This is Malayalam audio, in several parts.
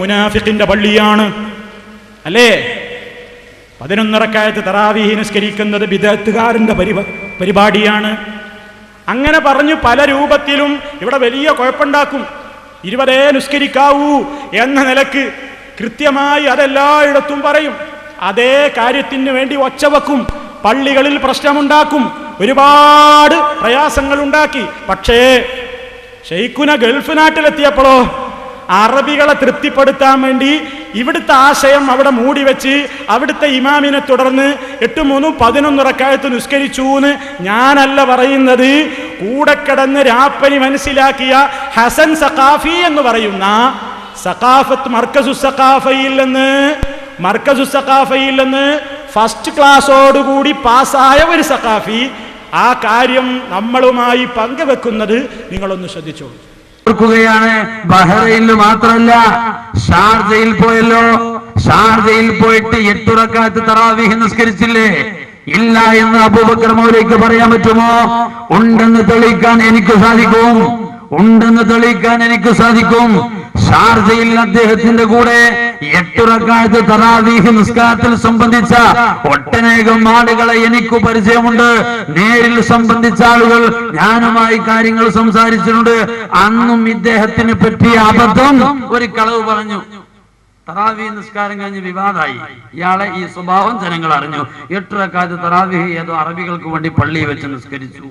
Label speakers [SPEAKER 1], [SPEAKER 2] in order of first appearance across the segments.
[SPEAKER 1] മുനാഫിഖിന്റെ പള്ളിയാണ് അല്ലേ? 11 റക്അത്ത് തറാവീഹ് നിസ്കരിക്കുന്നത് ബിദ്അത്തുകാരന്റെ പരിപാടിയാണ്. അങ്ങനെ പറഞ്ഞു പല രൂപത്തിലും ഇവിടെ വലിയ കുഴപ്പമുണ്ടാക്കും. 20 നിസ്കരിക്കാവൂ എന്ന നിലക്ക് കൃത്യമായി അതെല്ലായിടത്തും പറയും. അതേ കാര്യത്തിന് വേണ്ടി ഒച്ചവെക്കും, പള്ളികളിൽ പ്രശ്നമുണ്ടാക്കും, ഒരുപാട് പ്രയാസങ്ങൾ ഉണ്ടാക്കി. പക്ഷേ ഷെയ്ഖുന ഗൾഫ് നാട്ടിലെത്തിയപ്പോഴോ അറബികളെ തൃപ്തിപ്പെടുത്താൻ വേണ്ടി ഇവിടുത്തെ ആശയം അവിടെ മൂടി വെച്ച് അവിടുത്തെ ഇമാമിനെ തുടർന്ന് 8-3 11 റക്അത്ത് നിസ്കരിച്ചു എന്ന് ഞാനല്ല പറയുന്നത്. കൂടെ കിടന്ന് രാപ്പനി മനസ്സിലാക്കിയ ഹസൻ സഖാഫി എന്ന് പറയുന്ന സഖാഫത്ത് മർക്കസു സഖാഫയിൽ നിന്ന് ഫസ്റ്റ് ക്ലാസ്സോടുകൂടി പാസ്സായ ഒരു സഖാഫി ആ കാര്യം നമ്മളുമായി പങ്കുവെക്കുന്നത് നിങ്ങളൊന്ന് ശ്രദ്ധിച്ചോളൂ.
[SPEAKER 2] ബഹ്റൈനിൽ മാത്രമല്ല, ഷാർജയിൽ പോയല്ലോ. ഷാർജയിൽ പോയിട്ട് 8 റക്അത്ത് തറാവീഹ് നിസ്കരിച്ചില്ലേ? ഇല്ല എന്ന് അബൂബക്കർ മൗലവിക്ക് പറയാൻ പറ്റുമോ? ഉണ്ടെന്ന് തെളിയിക്കാൻ എനിക്ക് സാധിക്കും. ഷാർജയിൽ അദ്ദേഹത്തിന്റെ കൂടെ 8 റക്അത്ത് തറാവീഹ് നിസ്കാരത്തിൽ സംബന്ധിച്ച ഒട്ടനേകം ആളുകളെ എനിക്ക് പരിചയമുണ്ട്. നേരിൽ സംബന്ധിച്ച ആളുകൾ ഞാനുമായി കാര്യങ്ങൾ സംസാരിച്ചിട്ടുണ്ട്. അന്നും ഇദ്ദേഹത്തിന് പറ്റിയ അബദ്ധം, ഒരു കളവ് പറഞ്ഞു. തറാവീഹ് നിസ്കാരം കഴിഞ്ഞ് വിവാദമായി. ഇയാളെ ഈ സ്വഭാവം ജനങ്ങൾ അറിഞ്ഞു. 8 റക്അത്ത് തറാവീഹ് ഏതോ അറബികൾക്ക് വേണ്ടി പള്ളിയിൽ വെച്ച് നിസ്കരിച്ചു.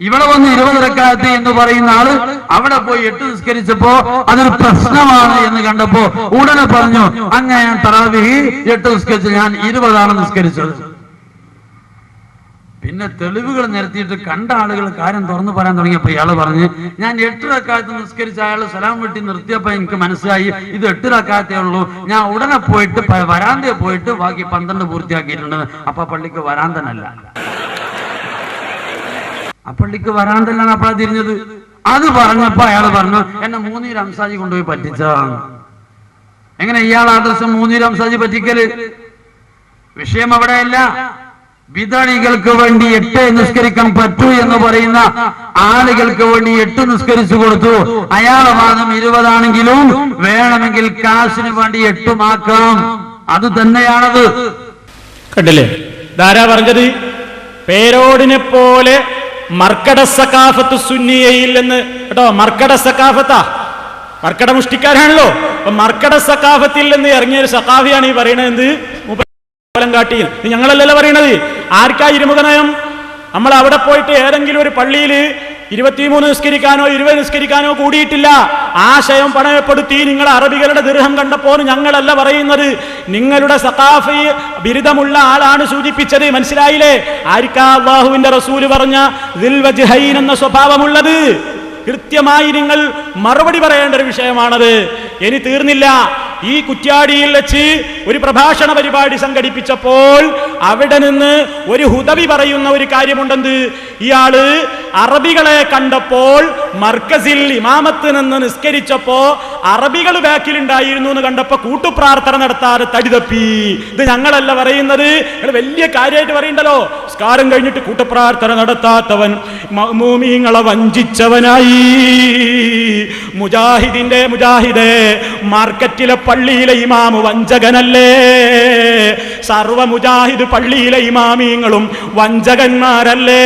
[SPEAKER 2] ഇവിടെ വന്ന് 20 റക്അത്ത് എന്ന് പറയുന്ന ആള് അവിടെ പോയി 8 നിസ്കരിച്ചപ്പോ അതൊരു പ്രശ്നമാണ് എന്ന് കണ്ടപ്പോ ഉടനെ പറഞ്ഞു, അങ്ങനെ ഞാൻ തറാവീഹ് 8 നിസ്കരിച്ചു, ഞാൻ 20 നിസ്കരിച്ചത്. പിന്നെ തെളിവുകൾ നിരത്തിയിട്ട് കണ്ട ആളുകൾ കാര്യം തുറന്നു പറയാൻ തുടങ്ങിയപ്പോ ഇയാള് പറഞ്ഞ്, ഞാൻ 8 റക്അത്ത് നിസ്കരിച്ച അയാൾ സലാം വെട്ടി നിർത്തിയപ്പോ എനിക്ക് മനസ്സിലായി ഇത് 8 റക്അത്തേ ഉള്ളൂ. ഞാൻ ഉടനെ പോയിട്ട് വരാന്തയിൽ പോയിട്ട് ബാക്കി 12 പൂർത്തിയാക്കിയിട്ടുണ്ട്. അപ്പൊ പള്ളിക്ക് വരാന്തനല്ല, ആ പള്ളിക്ക് വരാന്തല്ലാണ് അപ്പഴാ തിരിഞ്ഞത്. അത് പറഞ്ഞപ്പോ അയാൾ പറഞ്ഞു, എന്നെ 3 റംസാജി കൊണ്ടുപോയി പറ്റിച്ചാണ്. എങ്ങനെ ഇയാൾ ആദർശം 3 റംസാജി പറ്റിക്കല്? വിഷയം അവിടെയല്ല. വിദാളികൾക്ക് വേണ്ടി 8 നിസ്കരിക്കാൻ പറ്റൂ എന്ന് പറയുന്ന ആളുകൾക്ക് വേണ്ടി 8 നിസ്കരിച്ചു കൊടുത്തു. അയാളെ വാദം 20 ആണെങ്കിലും വേണമെങ്കിൽ കാശിന് വേണ്ടി 8 ആക്കാം. അത് തന്നെയാണത്.
[SPEAKER 1] കണ്ടില്ലേ? ധാരാ പറഞ്ഞത് പേരോടിനെ പോലെ മർക്കട സഖാഫത്ത് സുന്നിയയിൽ നിന്ന് കേട്ടോ. മർക്കട സഖാഫത്താ, മർക്കട മുഷ്ടിക്കാരാണല്ലോ. അപ്പൊ മർക്കട സഖാഫത്തിൽ നിന്ന് ഇറങ്ങിയ ഒരു സഖാഫിയാണ് ഈ പറയണത്. കാട്ടിയിൽ ഞങ്ങളല്ലല്ലോ പറയണത്. ആർക്കാ ഇരുമുഖ നയം? നമ്മൾ അവിടെ പോയിട്ട് ഏതെങ്കിലും ഒരു പള്ളിയിൽ 23 നിസ്കരിക്കാനോ 20 നിസ്കരിക്കാനോ കൂടിയിട്ടില്ല. ആശയം പണയപ്പെടുത്തി നിങ്ങൾ അറബികളുടെ ദിർഹം കണ്ടപ്പോൾ ഞങ്ങളല്ല പറയുന്നത്, നിങ്ങളുടെ സഖാഫി ബിരുദമുള്ള ആളാണ് സൂചിപ്പിച്ചത്. മനസ്സിലായില്ലേ? ആർക്കാ അല്ലാഹുവിന്റെ റസൂല് പറഞ്ഞ ദിൽ വജ്ഹൈൻ എന്ന സ്വഭാവമുള്ളത്? കൃത്യമായി നിങ്ങൾ മറുപടി പറയേണ്ട ഒരു വിഷയമാണത്. ഇനി തീർന്നില്ല. ഈ കുറ്റ്യാടിയിൽ വെച്ച് ഒരു പ്രഭാഷണ പരിപാടി സംഘടിപ്പിച്ചപ്പോൾ അവിടെ നിന്ന് ഒരു ഹുദവി പറയുന്ന ഒരു കാര്യമുണ്ടെന്ന്, ഇയാള് അറബികളെ കണ്ടപ്പോൾ മർക്കസിൽ ഇമാമത്ത് നിന്ന് നിസ്കരിച്ചപ്പോ അറബികൾ ബാക്കിലുണ്ടായിരുന്നു എന്ന് കണ്ടപ്പോ കൂട്ടുപ്രാർത്ഥന നടത്താതെ തടിതപ്പി. ഇത് ഞങ്ങളല്ല പറയുന്നത്, നിങ്ങൾ വലിയ കാര്യമായിട്ട് പറയണ്ടല്ലോ. നിസ്കാരം കഴിഞ്ഞിട്ട് കൂട്ടുപ്രാർത്ഥന നടത്താത്തവൻ മുഅ്മിനീങ്ങളെ വഞ്ചിച്ചവനായി. മുജാഹിദേ, മാർക്കറ്റിലെ പള്ളിയിലെ ഇമാമ് വഞ്ചകനല്ലേ? സർവ മുജാഹിദ് പള്ളിയിലെ ഇമാമിങ്ങളും വഞ്ചകന്മാരല്ലേ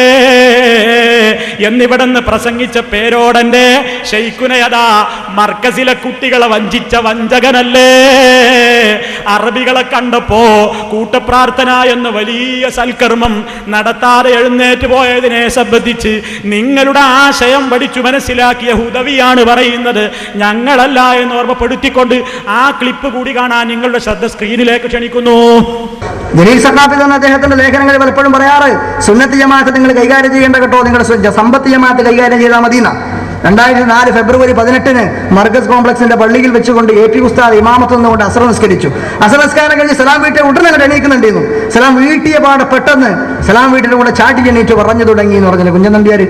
[SPEAKER 1] എന്നിവിടെന്ന് പ്രസംഗിച്ച പേരോടന്റെ ഷെയ്ഖുനയതാ മർക്കസിലെ കുട്ടികളെ വഞ്ചിച്ച വഞ്ചകനല്ലേ? അറബികളെ കണ്ടപ്പോ കൂട്ടപ്രാർത്ഥന എന്ന വലിയ സൽക്കർമ്മം നടത്താതെ എഴുന്നേറ്റ് പോയതിനെ സംബന്ധിച്ച് നിങ്ങളുടെ ആശയം പഠിച്ചു മനസ്സിലാക്കിയ ഹുദവിയാണ് പറയുന്നത്, ഞങ്ങളല്ല എന്ന് ഓർമ്മപ്പെടുത്തിക്കൊണ്ട് ആ ക്ലിപ്പ് കൂടി കാണാൻ നിങ്ങളുടെ ശ്രദ്ധ സ്ക്രീനിലേക്ക് ക്ഷണിക്കുന്നു.
[SPEAKER 3] ജലീൽ സഖാഫി എന്ന അദ്ദേഹത്തിന്റെ ലേഖനങ്ങളിൽ പലപ്പോഴും പറയാറ്, സുന്നത്ത് ജമാഅത്ത് നിങ്ങൾ കൈകാര്യം ചെയ്യേണ്ട കേട്ടോ, നിങ്ങളുടെ സമ്പത്ത് ജമാഅത്ത് കൈകാര്യം ചെയ്താൽ മതി. 2004 ഫെബ്രുവരി 18 മർക്കസ് കോംപ്ലക്സിന്റെ പള്ളിയിൽ വെച്ചുകൊണ്ട് AP ഉസ്താദ് ഇമാമത്ത് നിന്നുകൊണ്ട് അസ്ർ നിസ്കരിച്ചു. അസ്ർ നിസ്കാരം കഴിഞ്ഞ് സലാം വീട്ടിൽ ഉടനെ അങ്ങോട്ട് എണീക്കുന്നുണ്ടായിരുന്നു. സലാം വീട്ടിയ പാടെ പെട്ടെന്ന് സലാം വീട്ടിന്റെ കൂടെ ചാട്ടി എണീറ്റ് പറഞ്ഞു തുടങ്ങി എന്ന് പറഞ്ഞില്ല കുഞ്ഞൻ നമ്പ്യാര്.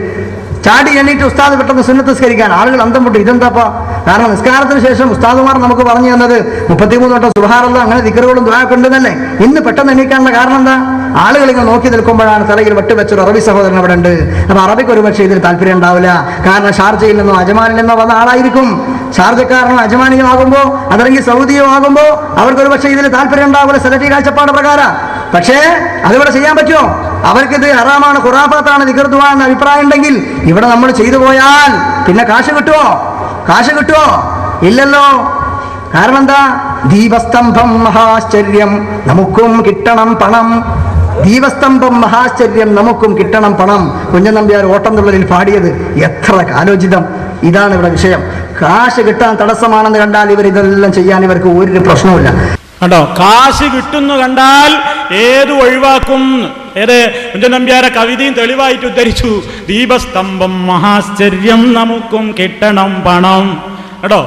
[SPEAKER 3] ചാടി എണ്ണീറ്റ് ഉസ്താദ് പെട്ടെന്ന് സുന്നത്ത് നിസ്കരിക്കാൻ ആളുകൾ അന്തം വിട്ടു. ഇതെന്താപ്പാ? കാരണം നിസ്കാരത്തിന് ശേഷം ഉസ്താദുമാർ നമുക്ക് പറഞ്ഞു തന്നത് 33 വട്ടം സുബ്ഹാനല്ലാഹ് അങ്ങനെ ദിക്റുകളും ദുആയൊക്കെ ഉണ്ടെന്നല്ലേ. ഇന്ന് പെട്ടെന്ന് എണീക്കാനുള്ള കാരണം എന്താ? ആളുകൾ ഇങ്ങനെ നോക്കി നിൽക്കുമ്പോഴാണ് തലയിൽ വെട്ടുവെച്ചൊരു അറബി സഹോദരൻ അവിടെ ഉണ്ട്. അപ്പൊ അറബിക്ക് ഒരു പക്ഷേ ഇതിൽ താല്പര്യം ഉണ്ടാവില്ല. കാരണം ഷാർജയിൽ നിന്നോ അജ്മാനിൽ നിന്നോ വന്ന ആളായിരിക്കും. ഷാർജക്കാരനോ അജ്മാനിയോ ആകുമ്പോൾ, അതല്ലെങ്കിൽ സൗദിയോ ആകുമ്പോൾ അവർക്കൊരു പക്ഷേ ഇതിൽ താല്പര്യം ഉണ്ടാവില്ല സലഫി കാഴ്ചപ്പാട് പ്രകാരം. പക്ഷേ അതിവിടെ ചെയ്യാൻ പറ്റുമോ? അവർക്കിത് ഹറാമാണ്, ഖുറാഫാത്താണ്, ദിക്ർ ദുആ എന്ന അഭിപ്രായം ഉണ്ടെങ്കിൽ ഇവിടെ നമ്മൾ ചെയ്തു പോയാൽ പിന്നെ കാശ് കിട്ടുമോ? കാശ് കിട്ടുമോ? ഇല്ലല്ലോ. കാരണം എന്താ? ദീപസ്തംഭം മഹാശ്ചര്യം, നമുക്കും കിട്ടണം പണം. ദീപസ്തംഭം മഹാശ്ചര്യം, നമുക്കും കിട്ടണം പണം. കുഞ്ഞൻ നമ്പ്യാർ ഓട്ടം തുള്ളലിൽ പാടിയത് എത്ര കാലോചിതം. ഇതാണ് ഇവിടെ വിഷയം. കാശ് കിട്ടാൻ തടസ്സമാണെന്ന് കണ്ടാൽ ഇവർ ഇതെല്ലാം ചെയ്യാൻ ഇവർക്ക് ഒരു പ്രശ്നവുമില്ല.
[SPEAKER 1] കണ്ടോ, കാശ് കിട്ടുന്നു കണ്ടാൽ ഏത് ഒഴിവാക്കും. ഏത് കുഞ്ചൻ നമ്പ്യാരെ കവിതയും തെളിവായിട്ട് ഉദ്ധരിച്ചു. ദീപസ്തംഭം മഹാശ്ചര്യം, നമുക്കും കിട്ടണം പണം. കേട്ടോ.